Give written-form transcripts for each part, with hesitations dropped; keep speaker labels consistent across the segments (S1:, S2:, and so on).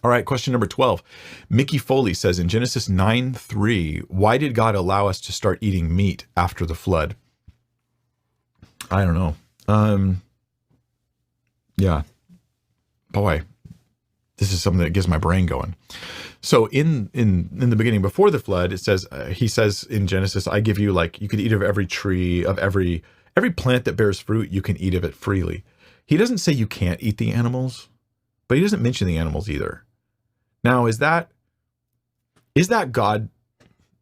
S1: All right, question number 12. Mickey Foley says in Genesis 9:3, why did God allow us to start eating meat after the flood? I don't know. Yeah. Boy, this is something that gets my brain going. So in the beginning, before the flood, it says, he says in Genesis, I give you, like, you could eat of every tree, of every plant that bears fruit, you can eat of it freely. He doesn't say you can't eat the animals, but he doesn't mention the animals either. Now, is that God?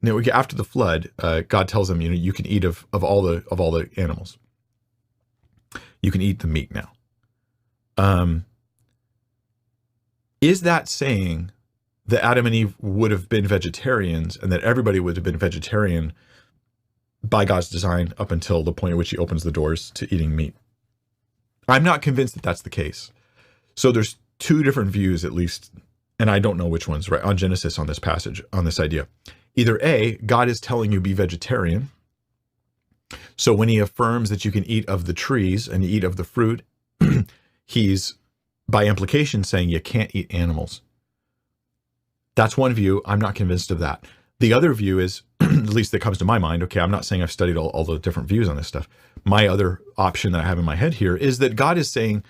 S1: You know, after the flood, God tells him, you can eat of all the animals. You can eat the meat now. Is that saying that Adam and Eve would have been vegetarians and that everybody would have been vegetarian by God's design up until the point at which he opens the doors to eating meat? I'm not convinced that that's the case. So there's two different views, at least, and I don't know which one's right, on Genesis, on this passage, on this idea. Either A, God is telling you be vegetarian. So when he affirms that you can eat of the trees and eat of the fruit, he's, by implication, saying you can't eat animals. That's one view. I'm not convinced of that. The other view is, at least that comes to my mind, okay, I'm not saying I've studied all the different views on this stuff. My other option that I have in my head here is that God is saying,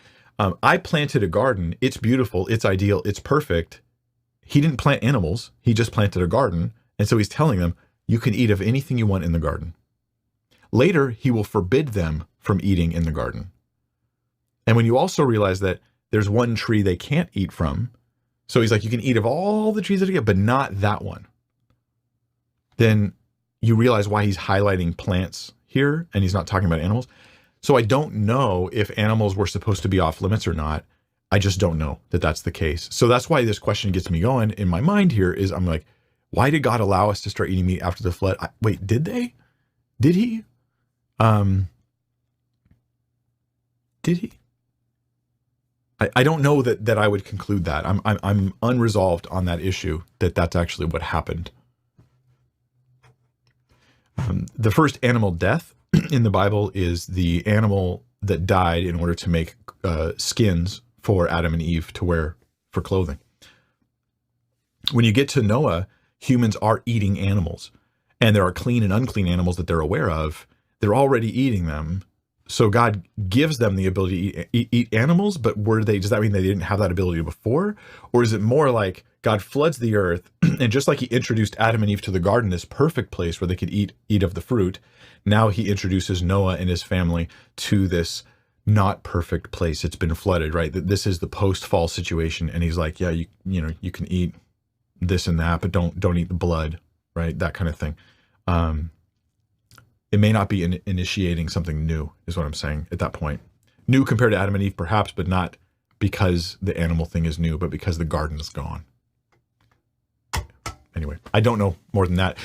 S1: I planted a garden. It's beautiful. It's ideal. It's perfect. He didn't plant animals. He just planted a garden. And so he's telling them, you can eat of anything you want in the garden. Later, he will forbid them from eating in the garden. And when you also realize that there's one tree they can't eat from, so he's like, you can eat of all the trees that you get, but not that one. Then you realize why he's highlighting plants here and he's not talking about animals. So I don't know if animals were supposed to be off limits or not. I just don't know that that's the case. So that's why this question gets me going in my mind here is I'm like, why did God allow us to start eating meat after the flood? Wait, did they? Did he? Did he? I don't know that I would conclude that. I'm unresolved on that issue, that's actually what happened. The first animal death in the Bible is the animal that died in order to make skins for Adam and Eve to wear for clothing. When you get to Noah, humans are eating animals, and there are clean and unclean animals that they're aware of. They're already eating them. So God gives them the ability to eat animals, but does that mean they didn't have that ability before? Or is it more like God floods the earth, and just like he introduced Adam and Eve to the garden, this perfect place where they could eat of the fruit, now he introduces Noah and his family to this not perfect place. It's been flooded, right? This is the post-fall situation, and he's like, yeah, you can eat this and that, but don't eat the blood, right? That kind of thing. It may not be initiating something new, is what I'm saying at that point. New compared to Adam and Eve, perhaps, but not because the animal thing is new, but because the garden is gone. Anyway, I don't know more than that.